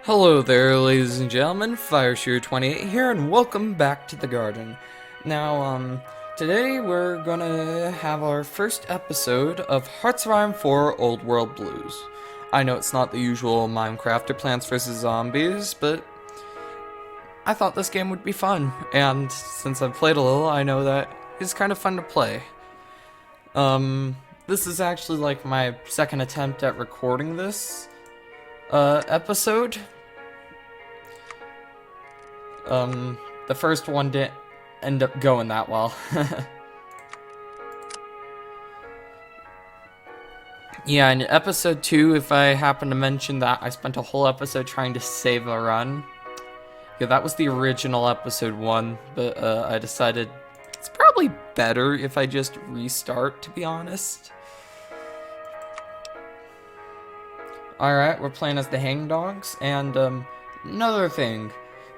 Hello there, ladies and gentlemen, Hoi4 OWB here, and welcome back to the garden. Now, today we're gonna have our first episode of Hoi4 Old World Blues. I know it's not the usual Minecraft or Plants vs. Zombies, but I thought this game would be fun, and since I've played a little, I know that it's kind of fun to play. This is actually like my second attempt at recording this episode. The first one didn't end up going that well. Yeah, in episode 2, if I happen to mention that, I spent a whole episode trying to save a run. Yeah, that was the original episode 1, but I decided it's probably better if I just restart, to be honest. Alright, we're playing as the Hangdogs, and another thing.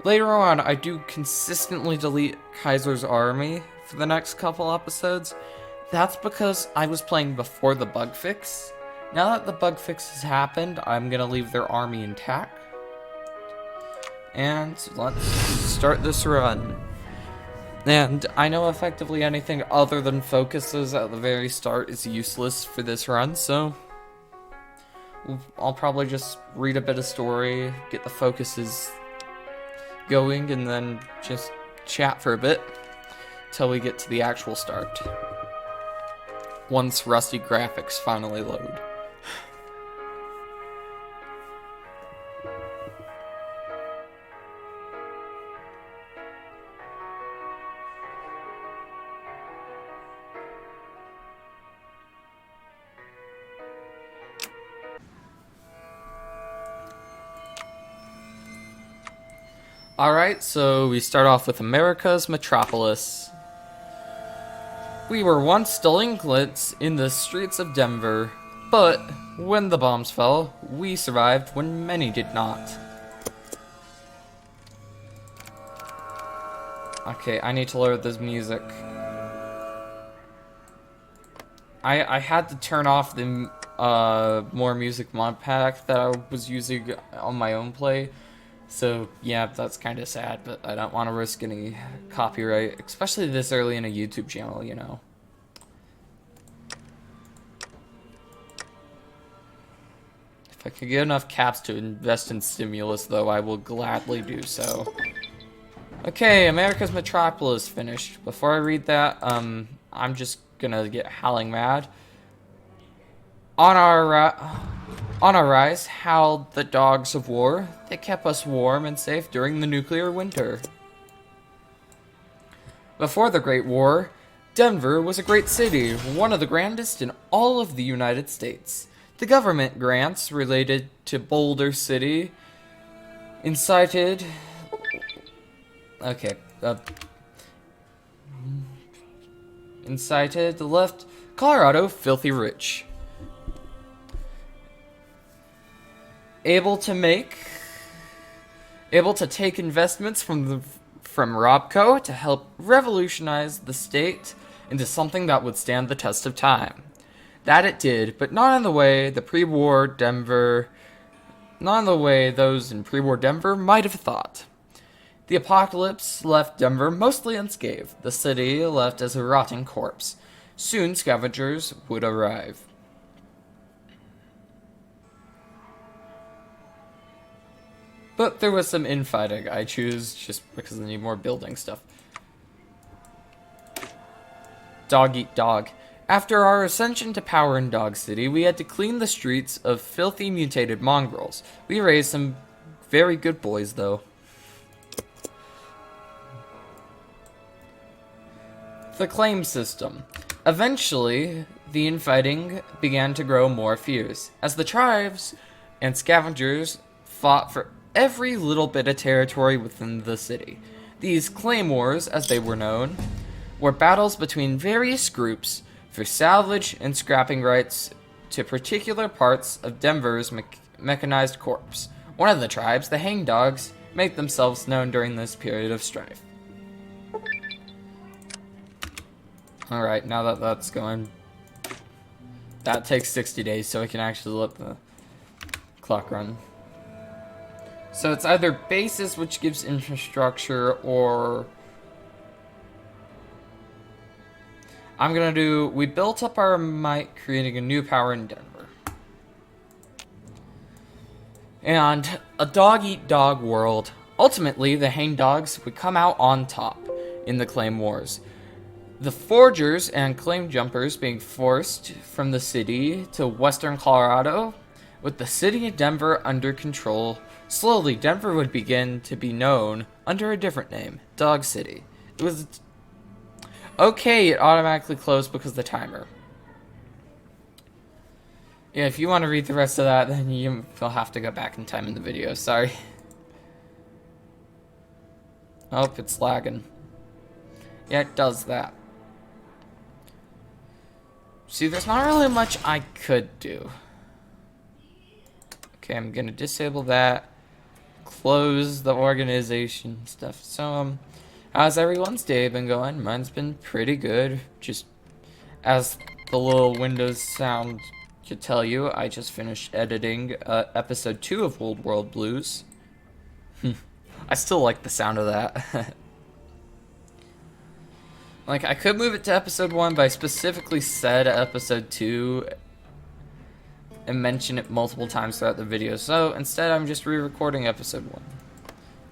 Later on, I do consistently delete Kaiser's army for the next couple episodes. That's because I was playing before the bug fix. Now that the bug fix has happened, I'm gonna leave their army intact. And let's start this run. And I know effectively anything other than focuses at the very start is useless for this run, so I'll probably just read a bit of story, get the focuses going, and then just chat for a bit till we get to the actual start. Once rusty graphics finally load. Alright, so we start off with America's metropolis. We were once delinquents in the streets of Denver, but when the bombs fell, we survived when many did not. Okay, I need to lower this music. I had to turn off the more music mod pack that I was using on my own play. So, yeah, that's kind of sad, but I don't want to risk any copyright, especially this early in a YouTube channel, you know. If I could get enough caps to invest in stimulus, though, I will gladly do so. Okay, America's Metropolis finished. Before I read that, I'm just gonna get howling mad. On our rise howled the dogs of war. They kept us warm and safe during the nuclear winter. Before the Great War, Denver was a great city, one of the grandest in all of the United States. The government grants related to Boulder City incited left Colorado filthy rich. Able to take investments from Robco to help revolutionize the state into something that would stand the test of time. That it did, but not in the way those in pre-war Denver might have thought. The apocalypse left Denver mostly unscathed, the city left as a rotting corpse. Soon scavengers would arrive. But there was some infighting. I choose just because I need more building stuff. Dog eat dog. After our ascension to power in Dog City, we had to clean the streets of filthy mutated mongrels. We raised some very good boys, though. The claim system. Eventually, the infighting began to grow more fierce, as the tribes and scavengers fought for every little bit of territory within the city. These claim wars, as they were known, were battles between various groups for salvage and scrapping rights to particular parts of Denver's mechanized corps. One of the tribes, the Hangdogs, made themselves known during this period of strife. Alright, now that that's going, that takes 60 days, so we can actually let the clock run. So it's either bases, which gives infrastructure, or I'm gonna do, we built up our might creating a new power in Denver. And a dog-eat-dog world. Ultimately, the hang dogs would come out on top in the claim wars. The forgers and claim jumpers being forced from the city to western Colorado, with the city of Denver under control. Slowly, Denver would begin to be known under a different name, Dog City. It was okay, it automatically closed because of the timer. Yeah, if you want to read the rest of that, then you'll have to go back in time in the video, sorry. Oh, it's lagging. Yeah, it does that. See, there's not really much I could do. Okay, I'm gonna disable that. Close the organization stuff. So, how's everyone's day been going? Mine's been pretty good. Just as the little Windows sound could tell you, I just finished editing episode 2 of Old World Blues. I still like the sound of that. Like, I could move it to episode 1, but I specifically said episode 2 and mention it multiple times throughout the video. So, instead, I'm just re-recording episode 1.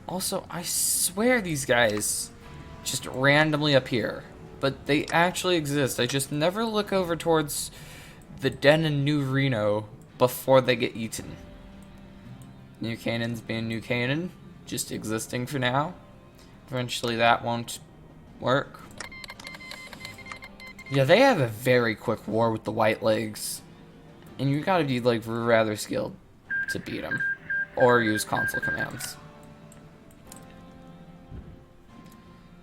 Also, I swear these guys just randomly appear. But they actually exist. I just never look over towards the den in New Reno before they get eaten. New Canaan's being New Canaan, just existing for now. Eventually that won't work. Yeah, they have a very quick war with the White Legs. And you gotta be, like, rather skilled to beat them. Or use console commands.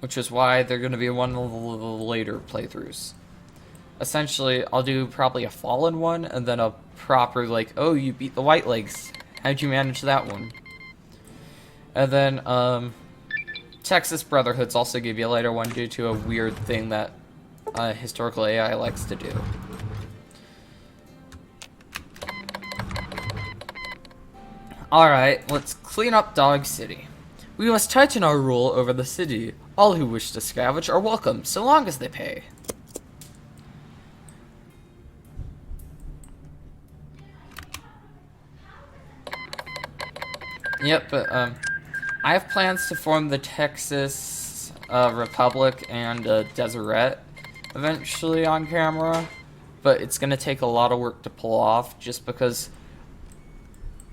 Which is why they're gonna be one of the later playthroughs. Essentially, I'll do probably a fallen one, and then a proper, like, oh, you beat the White Legs. How'd you manage that one? And then, Texas Brotherhoods also give you a later one due to a weird thing that historical AI likes to do. Alright, let's clean up Dog City. We must tighten our rule over the city. All who wish to scavenge are welcome, so long as they pay. Yep, but, I have plans to form the Texas Republic and Deseret eventually on camera, but it's gonna take a lot of work to pull off, just because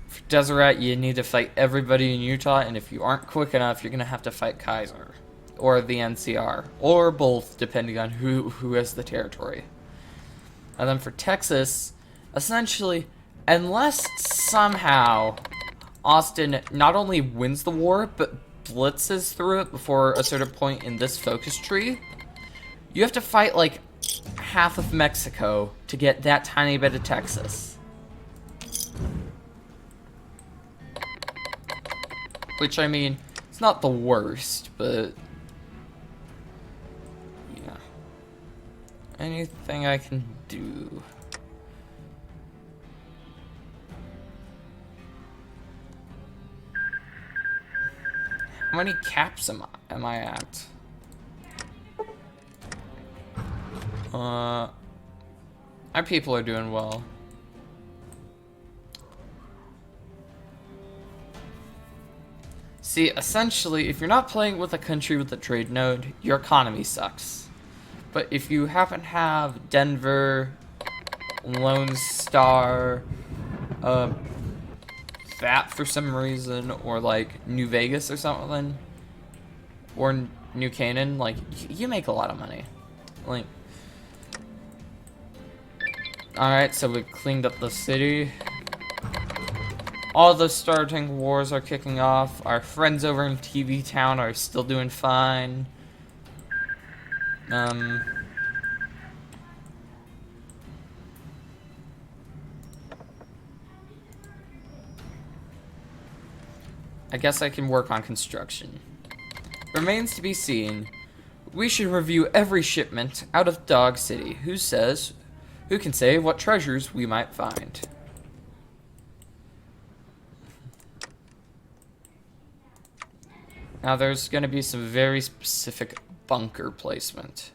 for Deseret you need to fight everybody in Utah, and if you aren't quick enough, you're gonna have to fight Kaiser, or the NCR, or both, depending on who has the territory. And then for Texas, essentially, unless somehow Austin not only wins the war, but blitzes through it before a certain point in this focus tree, you have to fight like half of Mexico to get that tiny bit of Texas. Which, I mean, it's not the worst, but yeah. Anything I can do. How many caps am I at? Our people are doing well. See, essentially, if you're not playing with a country with a trade node, your economy sucks. But if you happen to have Denver, Lone Star, that for some reason, or like New Vegas or something, or New Canaan, like, you make a lot of money. Like, alright, so we cleaned up the city. All the starting wars are kicking off. Our friends over in TV Town are still doing fine. I guess I can work on construction. Remains to be seen. We should review every shipment out of Dog City. Who can say what treasures we might find? Now there's going to be some very specific bunker placement.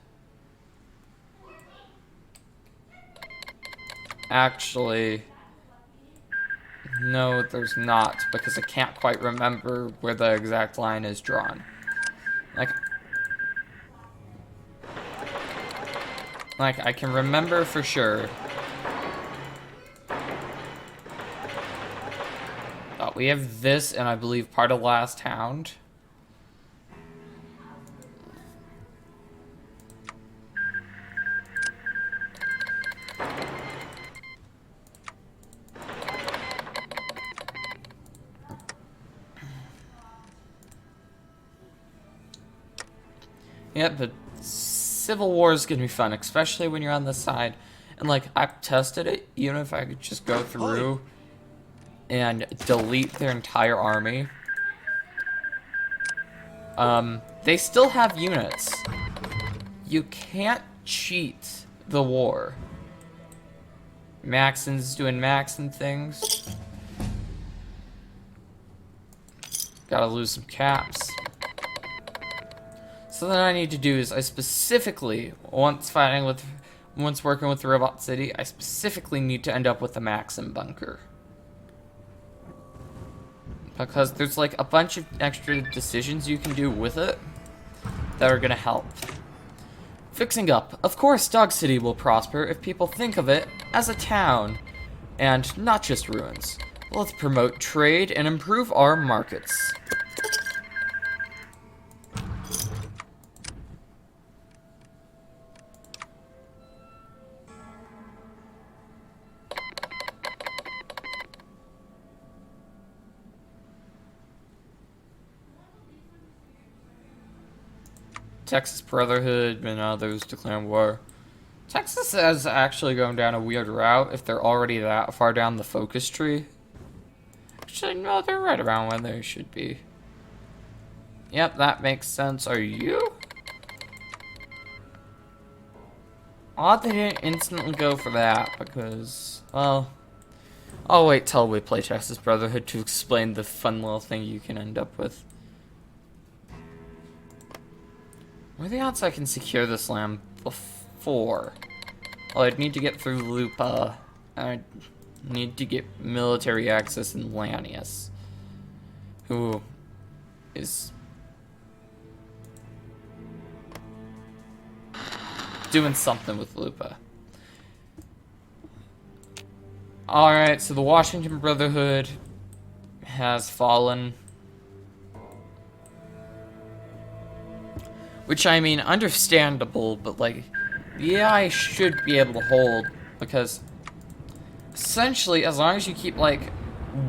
Actually, no, there's not, because I can't quite remember where the exact line is drawn. Like I can remember for sure. We have this, and I believe part of Last Hound. Yeah, but Civil War is gonna be fun, especially when you're on this side. And like, I've tested it, even if I could just go through and delete their entire army. They still have units. You can't cheat the war. Maxon's doing Maxon things. Gotta lose some caps. So what I need to do is I specifically, once working with Robot City, I specifically need to end up with the Maxon bunker. Because there's like a bunch of extra decisions you can do with it that are gonna help. Fixing up. Of course, Dog City will prosper if people think of it as a town, and not just ruins. Let's promote trade and improve our markets. Texas Brotherhood and others declaring war. Texas is actually going down a weird route if they're already that far down the focus tree. Actually, no, they're right around where they should be. Yep, that makes sense. Are you? Odd they didn't instantly go for that because, well, I'll wait till we play Texas Brotherhood to explain the fun little thing you can end up with. What are the odds I can secure this land before? Well, I'd need to get through Lupa. I'd need to get military access in Lanius, who is doing something with Lupa. Alright, so the Washington Brotherhood has fallen. Which, I mean, understandable, but, like, the AI should be able to hold, because, essentially, as long as you keep, like,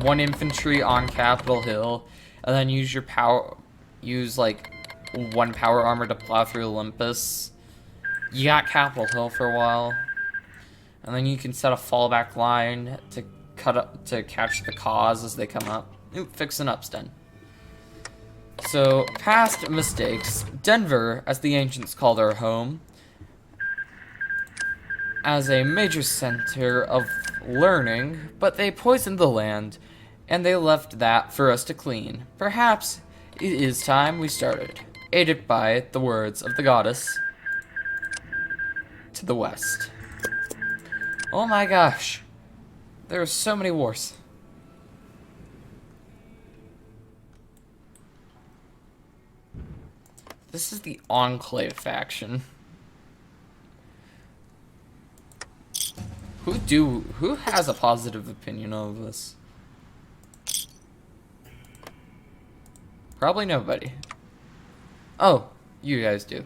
one infantry on Capitol Hill, and then use, like, one power armor to plow through Olympus, you got Capitol Hill for a while, and then you can set a fallback line to catch the cause as they come up. Oop, fixing up's done. So, past mistakes. Denver, as the ancients called our home, as a major center of learning, but they poisoned the land, and they left that for us to clean. Perhaps it is time we started, aided by the words of the goddess to the west. Oh my gosh. There are so many wars. This is the Enclave faction. Who has a positive opinion of this? Probably nobody. Oh, you guys do.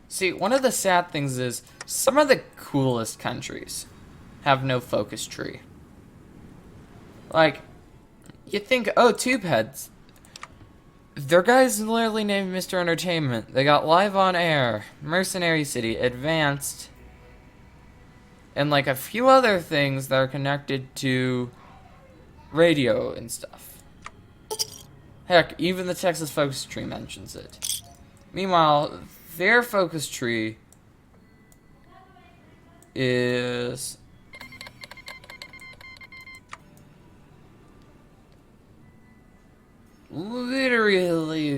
See, one of the sad things is some of the coolest countries have no focus tree. Like, you think, oh, Tubeheads. Their guy's literally named Mr. Entertainment. They got Live on Air, Mercenary City, Advanced, and like a few other things that are connected to radio and stuff. Heck, even the Texas Focus Tree mentions it. Meanwhile, their focus tree is literally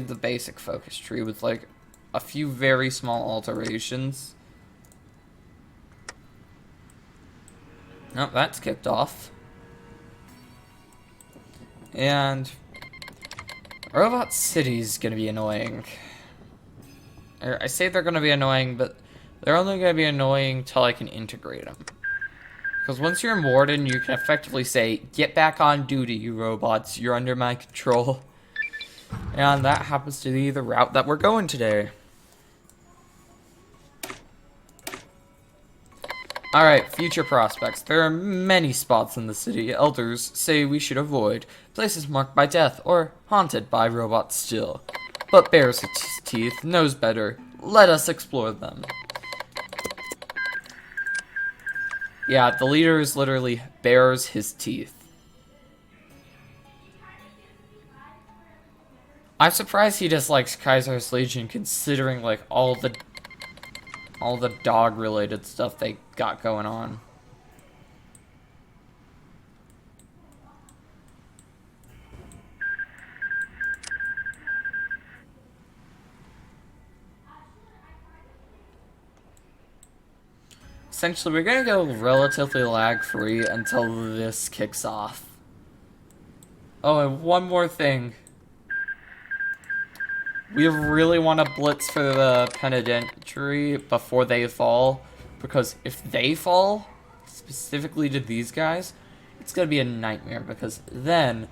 the basic focus tree with like a few very small alterations. Oh, that's kicked off. And Robot City's gonna be annoying. I say they're gonna be annoying, but they're only gonna be annoying till I can integrate them. Because once you're in Warden, you can effectively say, "Get back on duty, you robots. You're under my control." And that happens to be the route that we're going today. Alright, future prospects. There are many spots in the city elders say we should avoid. Places marked by death or haunted by robots still. But bares his teeth, knows better. Let us explore them. Yeah, the leader is literally bares his teeth. I'm surprised he dislikes Kaiser's Legion considering like all the dog related stuff they got going on. Essentially, we're gonna go relatively lag-free until this kicks off. Oh, and one more thing. We really want to blitz for the penitentiary before they fall, because if they fall, specifically to these guys, it's gonna be a nightmare, because then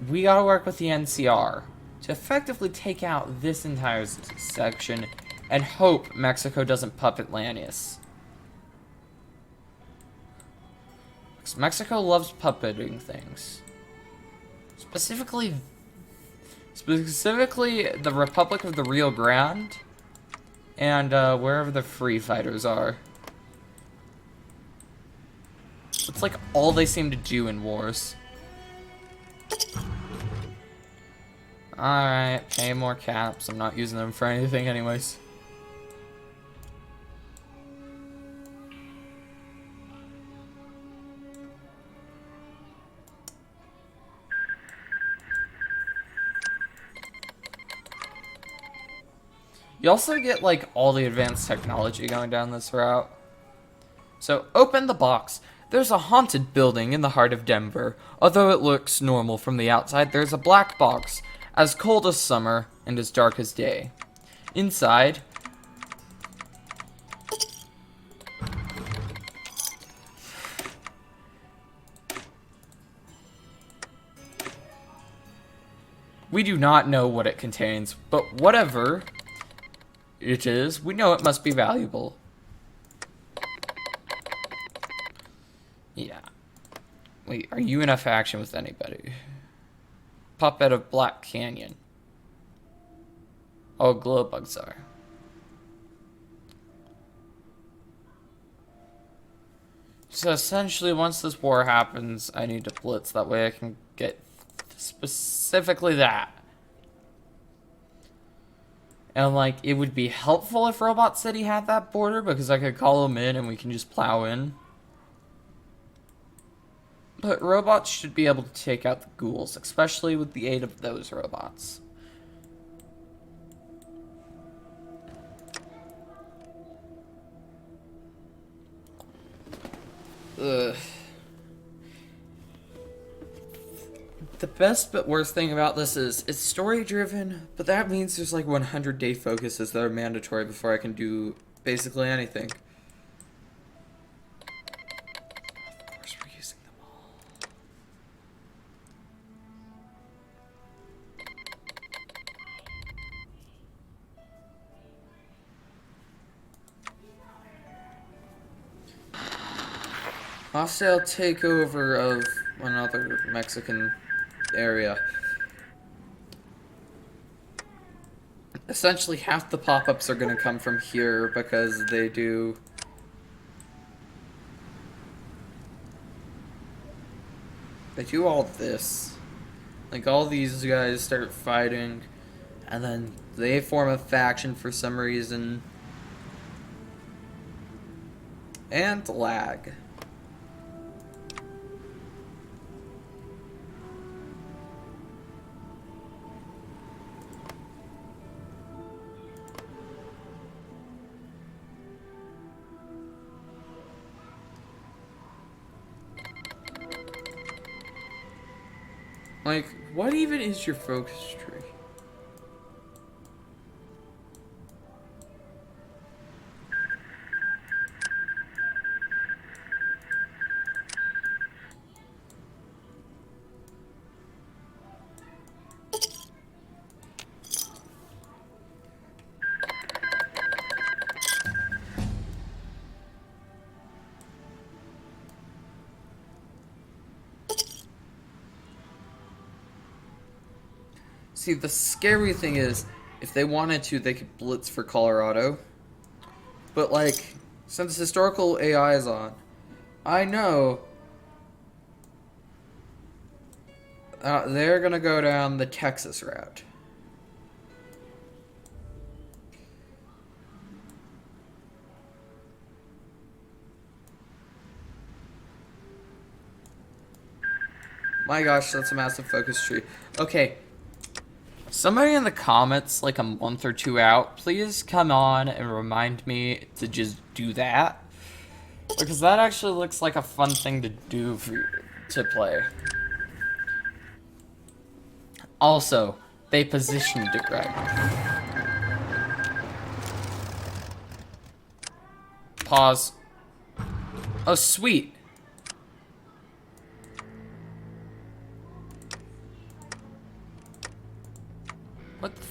we gotta work with the NCR to effectively take out this entire section and hope Mexico doesn't puppet Lanius. Because Mexico loves puppeting things. Specifically the Republic of the Rio Grande and wherever the free fighters are. It's like all they seem to do in wars. Alright, pay more caps. I'm not using them for anything anyways. You also get, like, all the advanced technology going down this route. So, open the box. There's a haunted building in the heart of Denver. Although it looks normal from the outside, there's a black box, as cold as summer and as dark as day. Inside, we do not know what it contains, but whatever it is, we know it must be valuable. Yeah. Wait, are you in a faction with anybody? Puppet of Black Canyon. Oh, glowbugs are. So essentially, once this war happens, I need to blitz. That way I can get specifically that. And, like, it would be helpful if Robot City had that border, because I could call them in and we can just plow in. But robots should be able to take out the ghouls, especially with the aid of those robots. Ugh. The best but worst thing about this is it's story driven, but that means there's like 100-day focuses that are mandatory before I can do basically anything. Of course we're using them all. Hostile takeover of another Mexican area. Essentially, half the pop-ups are going to come from here because they do all this. Like, all these guys start fighting, and then they form a faction for some reason. And lag. Like, what even is your focus tree? See, the scary thing is, if they wanted to, they could blitz for Colorado. But, like, since historical AI is on, I know they're gonna go down the Texas route. My gosh, that's a massive focus tree. Okay. Somebody in the comments, like a month or two out, please come on and remind me to just do that. Because that actually looks like a fun thing to do for you to play. Also, they positioned it right. Pause. Oh, sweet. What the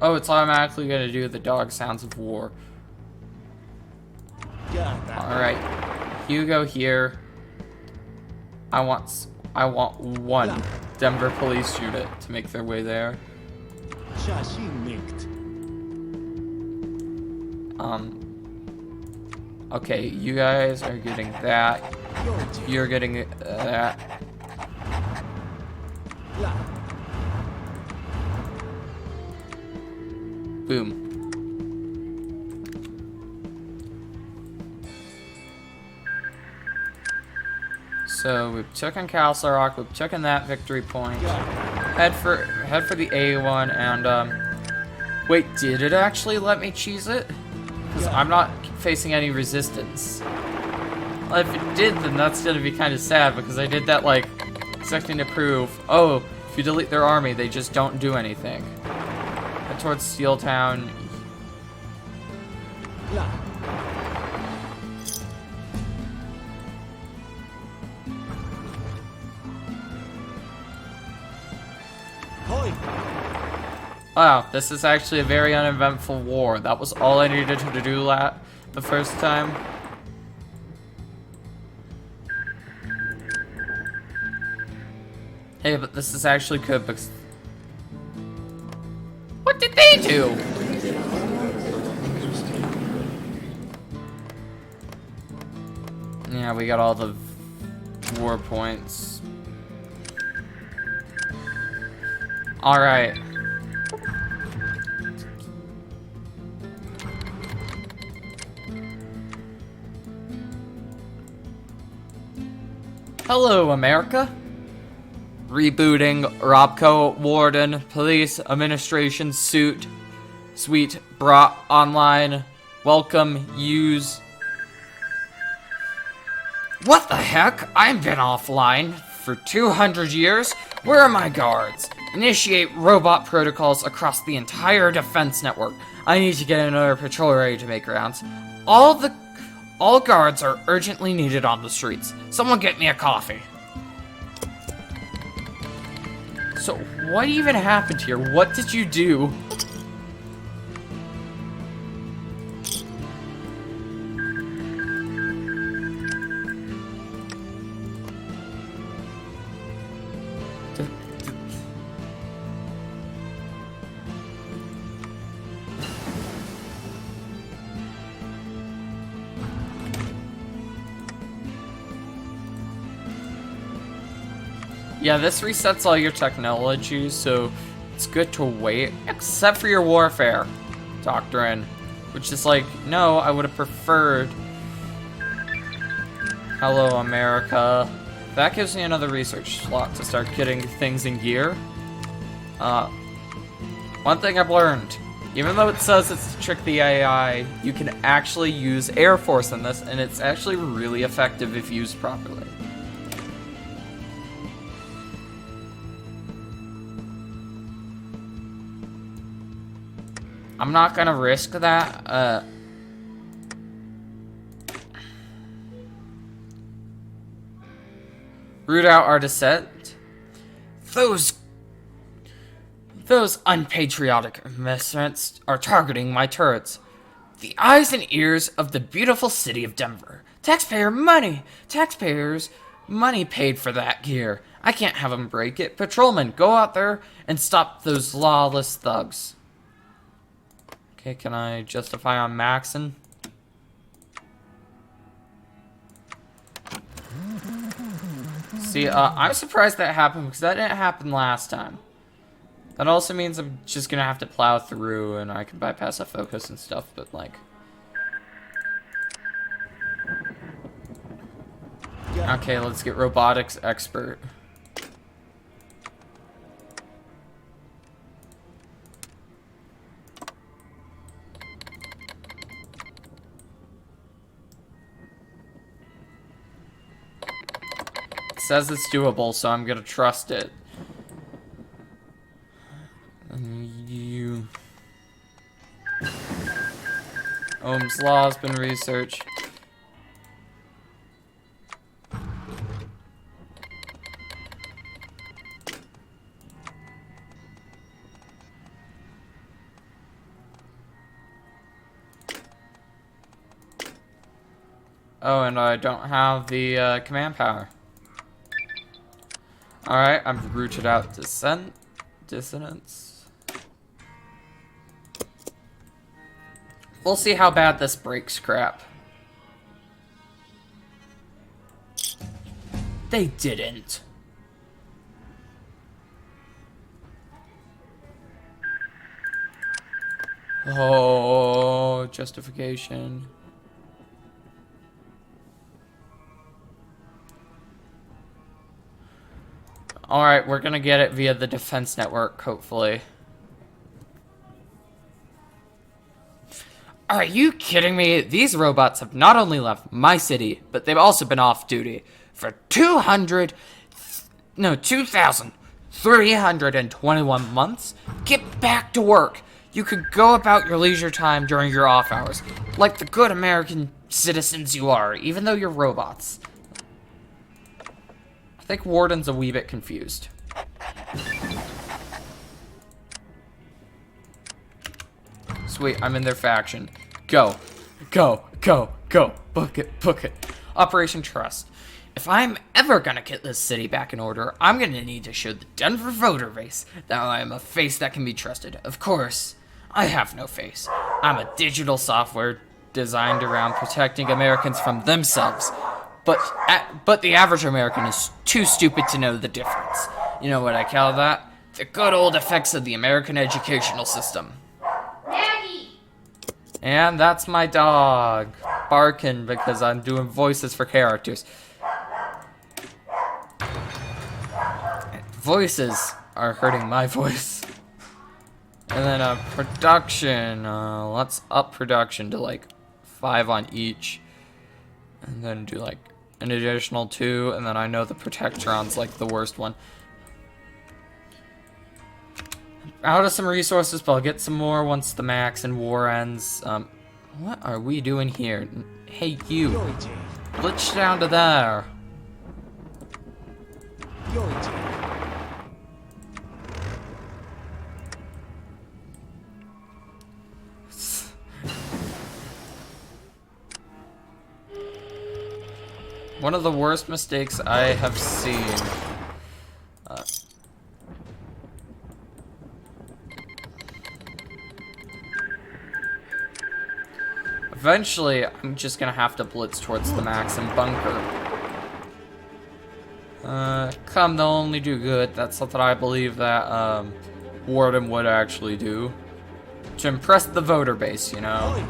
oh, it's automatically gonna do the dog sounds of war. Alright. Hugo here. I want one Denver police unit to make their way there. Okay, you guys are getting that. You're getting that. Boom. So we've taken Castle Rock, we've taken that victory point. Head for the A1 and wait, did it actually let me cheese it? Because I'm not facing any resistance. Well, if it did, then that's gonna be kind of sad because I did that like expecting to prove, oh, if you delete their army, they just don't do anything. Head towards Steeltown. Wow, this is actually a very uneventful war. That was all I needed to do the first time. Hey, but this is actually good because... What did they do? Yeah, we got all the war points. Alright. Hello, America. Rebooting Robco, Warden, Police, Administration, Suite, brought online, welcome, use. What the heck? I've been offline for 200 years. Where are my guards? Initiate robot protocols across the entire defense network. I need to get another patrol ready to make rounds. All guards are urgently needed on the streets. Someone get me a coffee. So, what even happened here? What did you do? Yeah, this resets all your technology, so it's good to wait, except for your warfare doctrine, which is like, no, I would have preferred. Hello, America. That gives me another research slot to start getting things in gear. One thing I've learned, even though it says it's to trick the AI, you can actually use Air Force in this, and it's actually really effective if used properly. I'm not gonna risk that. Root out our descent. Those unpatriotic miscreants are targeting my turrets. The eyes and ears of the beautiful city of Denver. Taxpayers' money paid for that gear. I can't have them break it. Patrolmen, go out there and stop those lawless thugs. Okay, can I justify on maxing? See, I'm surprised that happened because that didn't happen last time. That also means I'm just gonna have to plow through and I can bypass a focus and stuff, but like... Okay, let's get robotics expert. It says it's doable, so I'm gonna trust it. Ohm's law has been researched. Oh, and I don't have the command power. Alright, I've rooted out dissonance. We'll see how bad this breaks crap. They didn't. Oh, justification. Alright, we're gonna get it via the defense network, hopefully. Are you kidding me? These robots have not only left my city, but they've also been off duty for 2,321 months? Get back to work. You could go about your leisure time during your off hours, like the good American citizens you are, even though you're robots. I think Warden's a wee bit confused. Sweet, I'm in their faction. Go. Go. Go. Go. Book it. Book it. Operation Trust. If I'm ever gonna get this city back in order, I'm gonna need to show the Denver voter base that I am a face that can be trusted. Of course, I have no face. I'm a digital software designed around protecting Americans from themselves. But the average American is too stupid to know the difference. You know what I call that? The good old effects of the American educational system. And that's my dog, barking because I'm doing voices for characters. Voices are hurting my voice. And then production, let's up production to like 5 on each. And then do like an additional 2, and then I know the Protectron's like the worst one. Out of some resources, but I'll get some more once the max and war ends. What are we doing here? Hey, you. Glitch down to there. One of the worst mistakes I have seen. Eventually, I'm just gonna have to blitz towards the Maxim bunker. Come, they'll only do good. That's something I believe that, Warden would actually do. To impress the voter base, you know?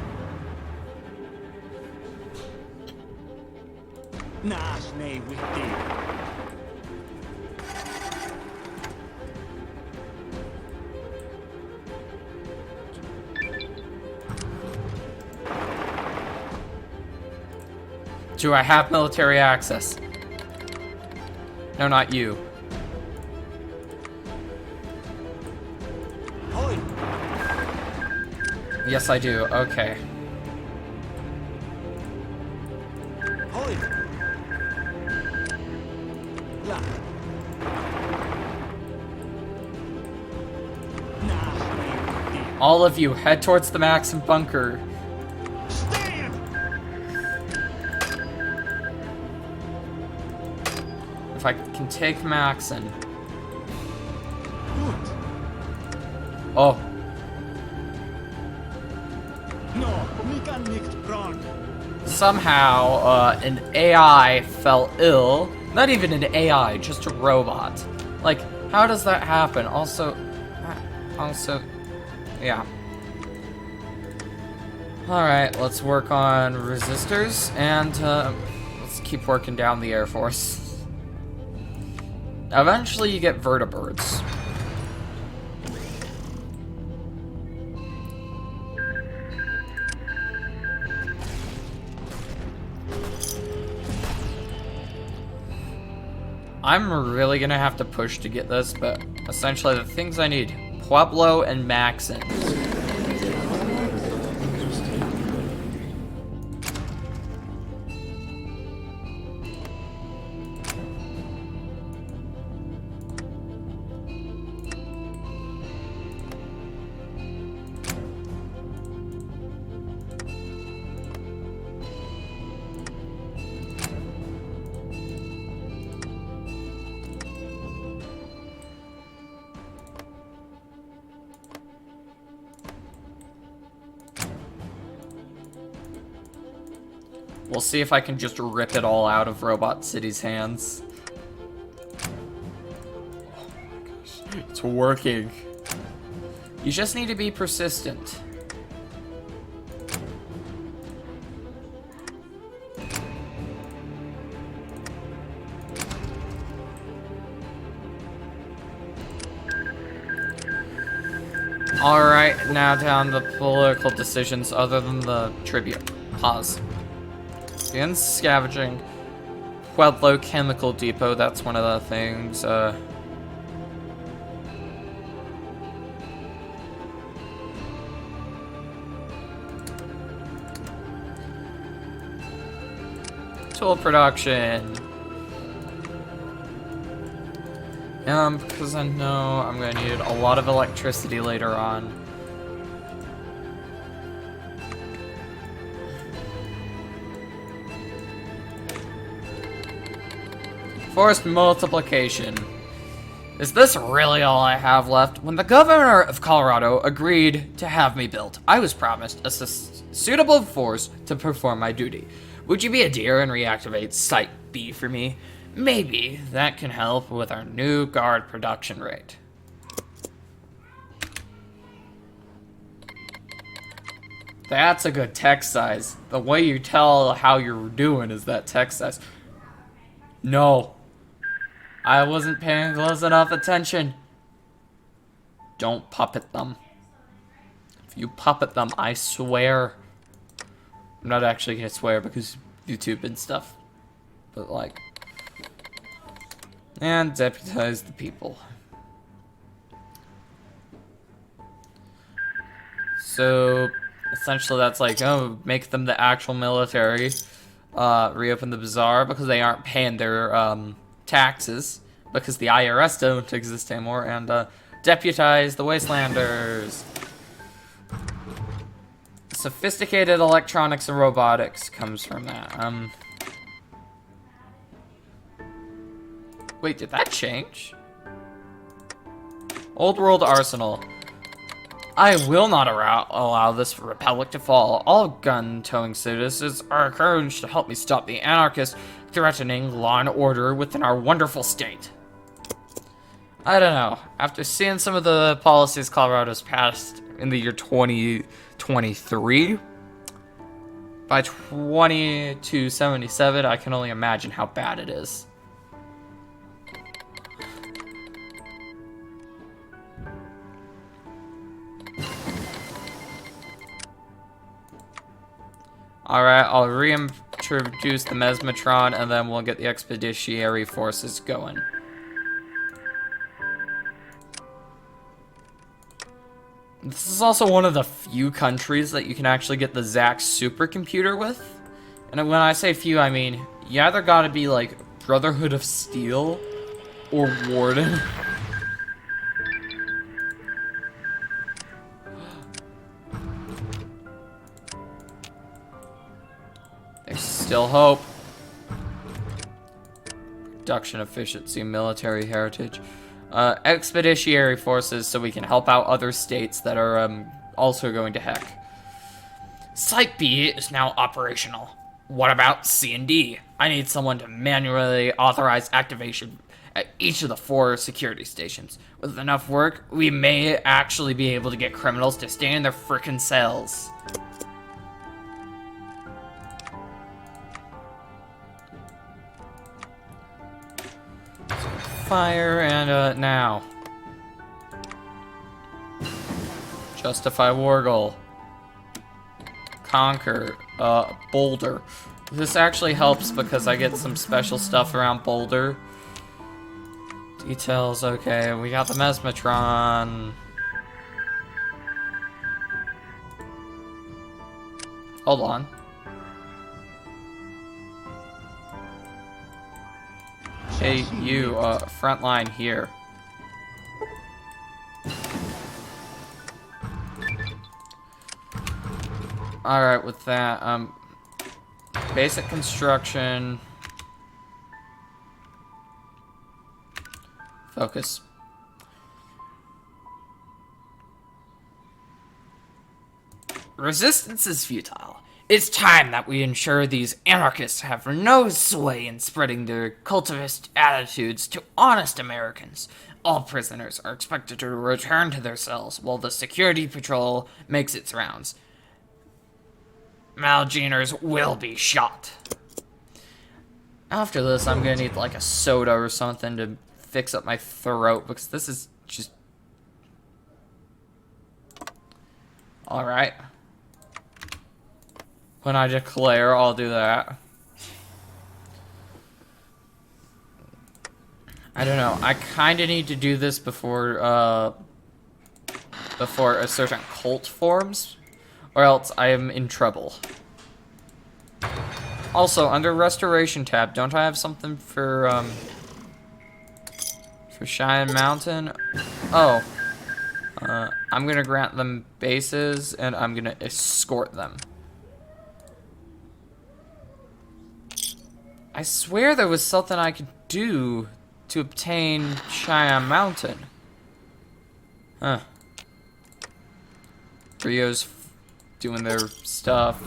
Do I have military access? No, not you. Yes, I do. Okay. Hoi. La. All of you, head towards the Maxim bunker. Stand. If I can take Maxim. Oh. No, we can nicht wrong. Somehow, an AI fell ill. Not even an AI, just a robot. Like, how does that happen? Also, yeah. Alright, let's work on resistors, and, let's keep working down the Air Force. Eventually you get vertibirds. I'm really gonna have to push to get this, but essentially the things I need, Pueblo and Maxim. We'll see if I can just rip it all out of Robot City's hands. Oh my gosh, it's working. You just need to be persistent. Alright, now down the political decisions other than the tribute. Pause. Begin scavenging. Pueblo Chemical Depot, that's one of the things. Tool production. Because I know I'm gonna need a lot of electricity later on. Forced multiplication. Is this really all I have left? When the governor of Colorado agreed to have me built, I was promised a suitable force to perform my duty. Would you be a dear and reactivate Site B for me? Maybe that can help with our new guard production rate. That's a good text size. The way you tell how you're doing is that text size. No. I wasn't paying close enough attention. Don't puppet them. If you puppet them, I swear. I'm not actually gonna swear because YouTube and stuff. But like. And deputize the people. So essentially that's like, oh, make them the actual military. Reopen the bazaar because they aren't paying their taxes because the IRS don't exist anymore, and deputize the wastelanders. Sophisticated electronics and robotics comes from that. Wait, did that change? Old World Arsenal. I will not allow this republic to fall. All gun-towing citizens are encouraged to help me stop the anarchists threatening law and order within our wonderful state. I don't know. After seeing some of the policies Colorado's passed in the year 2023, by 2277, I can only imagine how bad it is. Alright, I'll reintroduce the Mesmetron, and then we'll get the expeditionary forces going. This is also one of the few countries that you can actually get the Zax supercomputer with. And when I say few, I mean, you either gotta be like Brotherhood of Steel or Warden. There's still hope. Production efficiency, military heritage. Expeditionary forces so we can help out other states that are also going to heck. Site B is now operational. What about C and D? I need someone to manually authorize activation at each of the 4 security stations. With enough work, we may actually be able to get criminals to stay in their frickin' cells. Fire and now. Justify war goal. Conquer Boulder. This actually helps because I get some special stuff around Boulder. Details, okay, we got the Mesmetron. Hold on. Hey, you, front line here. Alright, with that, basic construction. Focus. Resistance is futile. It's time that we ensure these anarchists have no sway in spreading their cultivist attitudes to honest Americans. All prisoners are expected to return to their cells while the security patrol makes its rounds. Malgeners will be shot. After this, I'm gonna need like a soda or something to fix up my throat because this is just... Alright. When I declare, I'll do that. I don't know. I kind of need to do this before a certain cult forms, or else I am in trouble. Also, under Restoration tab, don't I have something for Cheyenne Mountain? Oh. I'm gonna grant them bases, and I'm gonna escort them. I swear there was something I could do to obtain Cheyenne Mountain. Huh. Rio's doing their stuff.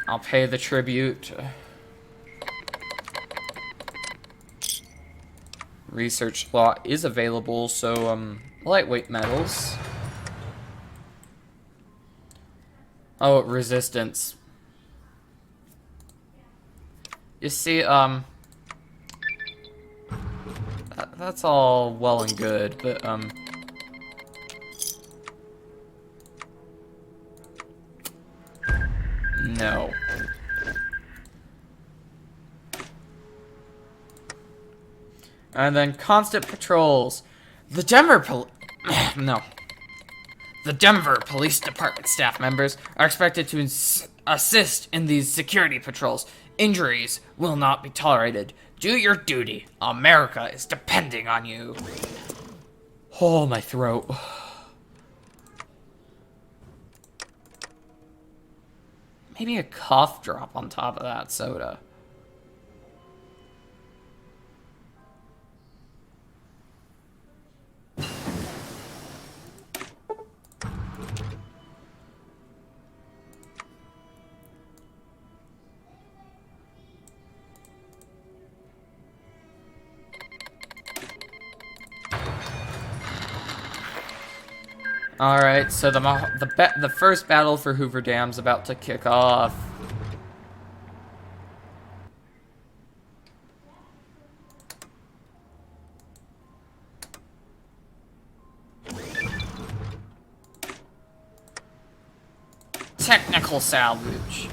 I'll pay the tribute. Research slot is available, so, lightweight metals. Oh, resistance. You see, that's all well and good, but, no. And then constant patrols. The Denver The Denver Police Department staff members are expected to assist in these security patrols. Injuries will not be tolerated. Do your duty. America is depending on you. Oh, my throat. Maybe a cough drop on top of that soda. Alright, so the first battle for Hoover Dam's about to kick off. Technical salvage.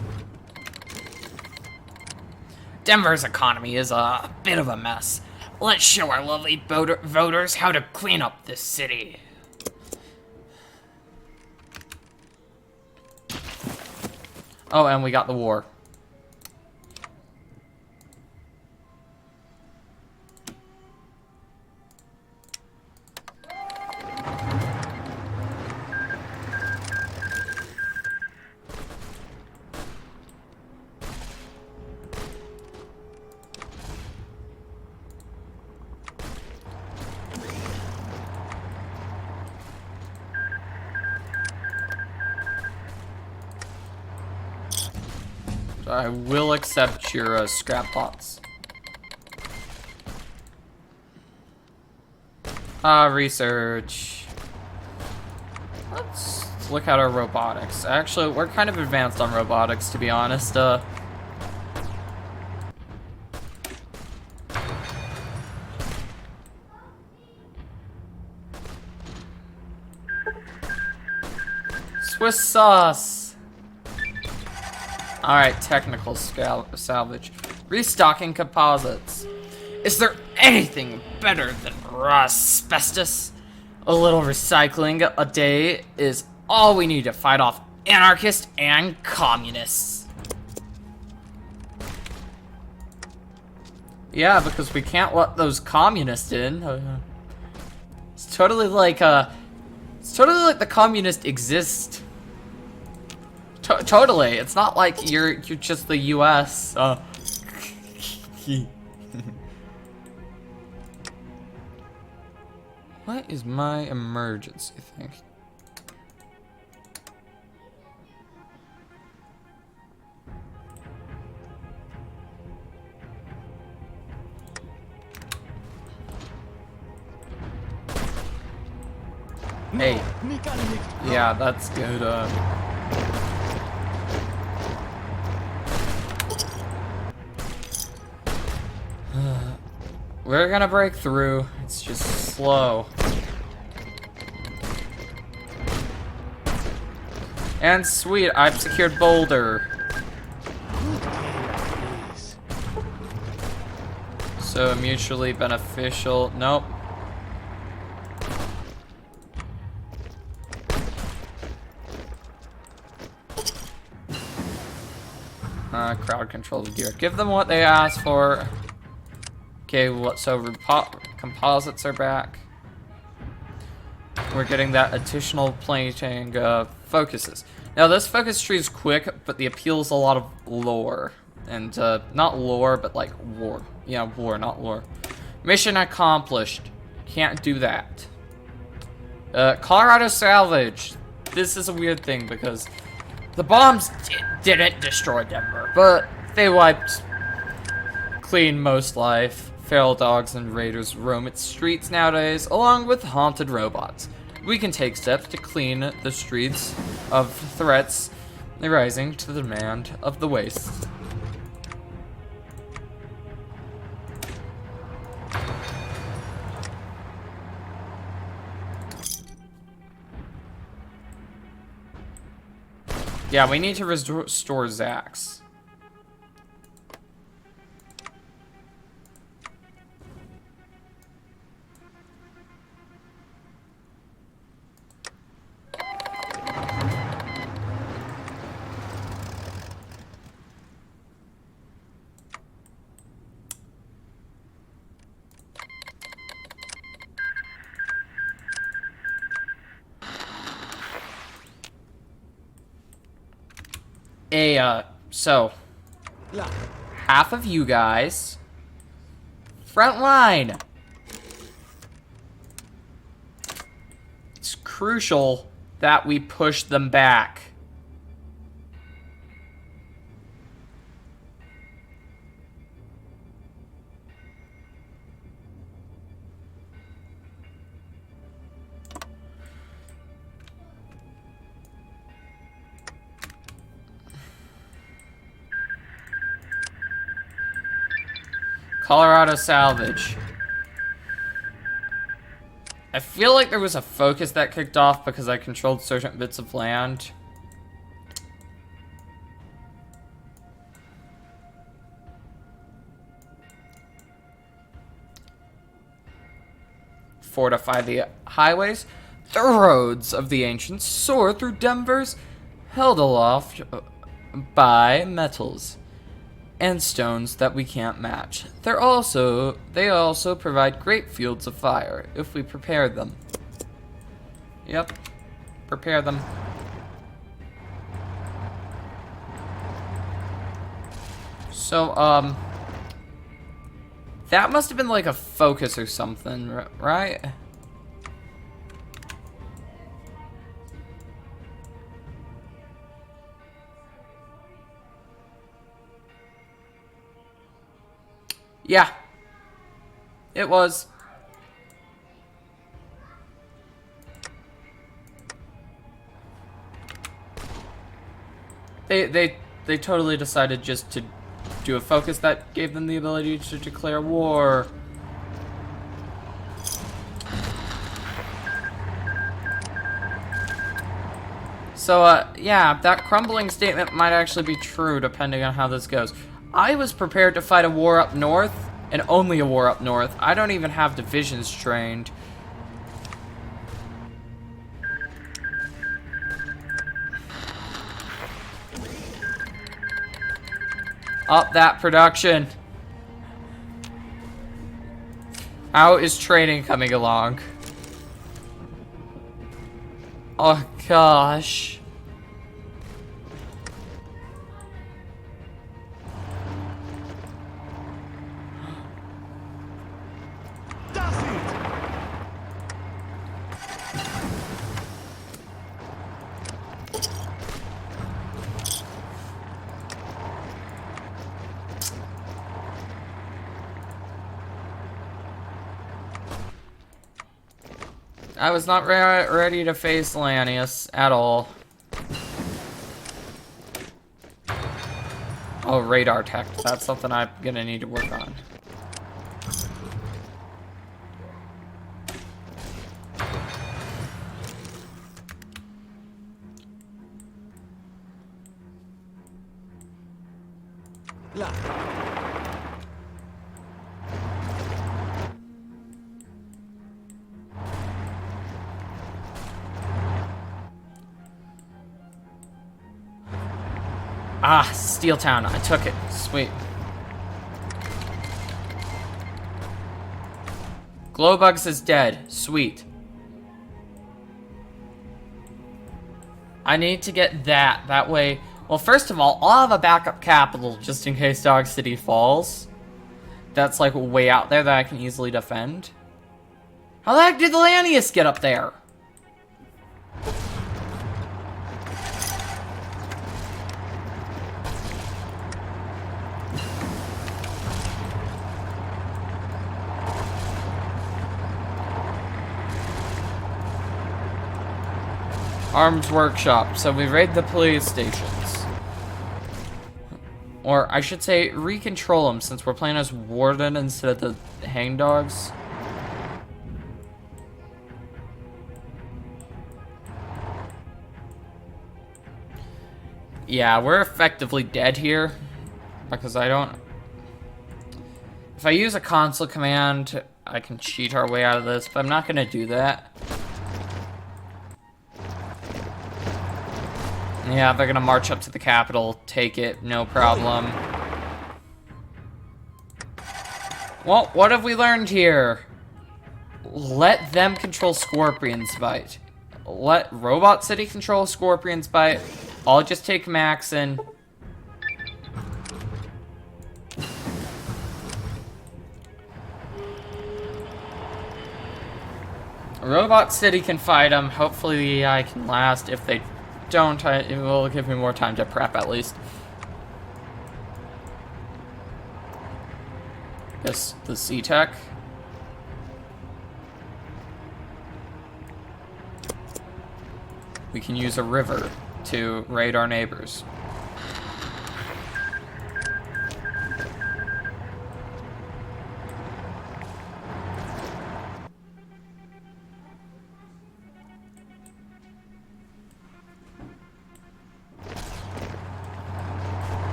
Denver's economy is a bit of a mess. Let's show our lovely voters how to clean up this city. Oh, and we got the war. I will accept your scrap pots. Research. Let's look at our robotics. Actually, we're kind of advanced on robotics, to be honest. Swiss sauce. Alright, technical salvage. Restocking composites. Is there anything better than raw asbestos? A little recycling a day is all we need to fight off anarchists and communists. Yeah, because we can't let those communists in. It's totally like the communists exist. Totally. It's not like you're just the U.S. What is my emergency thing? Hey. Yeah, that's good. We're gonna break through. It's just slow. And sweet, I've secured Boulder. So mutually beneficial. Nope. Crowd control gear. Give them what they asked for. Okay, so composites are back. We're getting that additional plating focuses. Now this focus tree is quick, but the appeal is a lot of lore. And not lore, but like war. Yeah, war, not lore. Mission accomplished. Can't do that. Colorado salvage. This is a weird thing because the bombs didn't destroy Denver, but they wiped clean most life. Feral dogs and raiders roam its streets nowadays, along with haunted robots. We can take steps to clean the streets of threats rising to the demand of the wastes. Yeah, we need to restore Zax. So half of you guys, front line. It's crucial that we push them back. Colorado salvage. I feel like there was a focus that kicked off because I controlled certain bits of land. Fortify the highways. The roads of the ancients soar through Denver's held aloft by metals and stones that we can't match. They also provide great fields of fire if we prepare them. Yep, prepare them. So, that must have been like a focus or something, right? Yeah. It was. They totally decided just to do a focus that gave them the ability to declare war. So, yeah, that crumbling statement might actually be true depending on how this goes. I was prepared to fight a war up north, and only a war up north. I don't even have divisions trained. Up that production. How is training coming along? Oh gosh. Das it! I was not ready to face Lanius at all. Oh, radar tech. That's something I'm gonna need to work on. La. Ah, Steel Town. I took it. Sweet. Glowbugs is dead. Sweet. I need to get that. That way... Well, first of all, I'll have a backup capital just in case Dog City falls. That's, like, way out there that I can easily defend. How the heck did the Lanius get up there? Arms Workshop. So we raid the police stations. Or I should say recontrol them since we're playing as warden instead of the hangdogs. Yeah, we're effectively dead here because I don't... If I use a console command, I can cheat our way out of this, but I'm not going to do that. Yeah, they're gonna march up to the capital, take it, no problem. Well, what have we learned here? Let them control Scorpion's Bite. Let Robot City control Scorpion's Bite. I'll just take Maxon. Robot City can fight them. Hopefully I can last. If they don't, it will give me more time to prep at least. The C-Tech. We can use a river to raid our neighbors.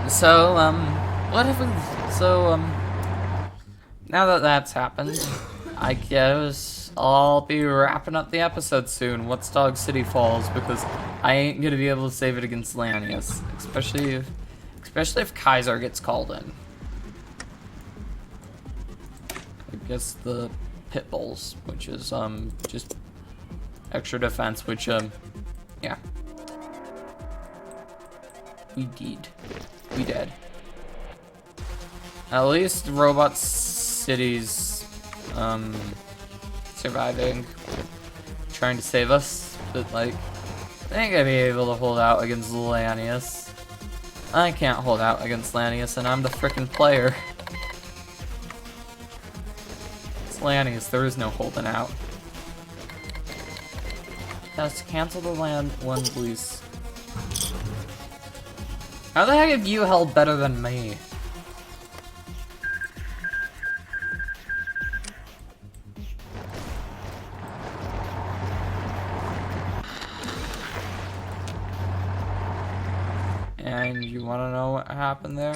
So, what have we... So, now that that's happened, I guess I'll be wrapping up the episode soon. What's Dog City Falls, because I ain't gonna be able to save it against Lanius, especially if Kaiser gets called in. I guess the pit bulls, which is just extra defense, which yeah. We dead. At least Robot City's surviving, trying to save us, but like, I ain't gonna be able to hold out against Lanius. I can't hold out against Lanius, and I'm the frickin' player. It's Lanius, there is no holding out. Just cancel the land one, please. How the heck have you held better than me? And you want to know what happened there?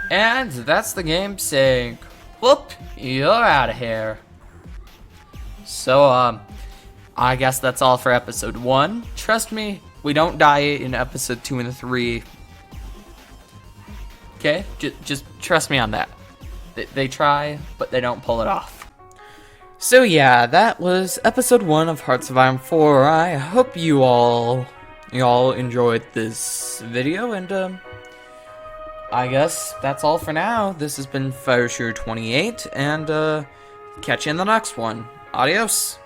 And that's the game saying, whoop, you're out of here. So, I guess that's all for episode 1. Trust me, we don't die in episode 2 and 3. Okay? Just trust me on that. They try, but they don't pull it off. So yeah, that was episode 1 of Hearts of Iron 4. I hope you all enjoyed this video, and I guess that's all for now. This has been Fire Shooter 28, and catch you in the next one. Adios.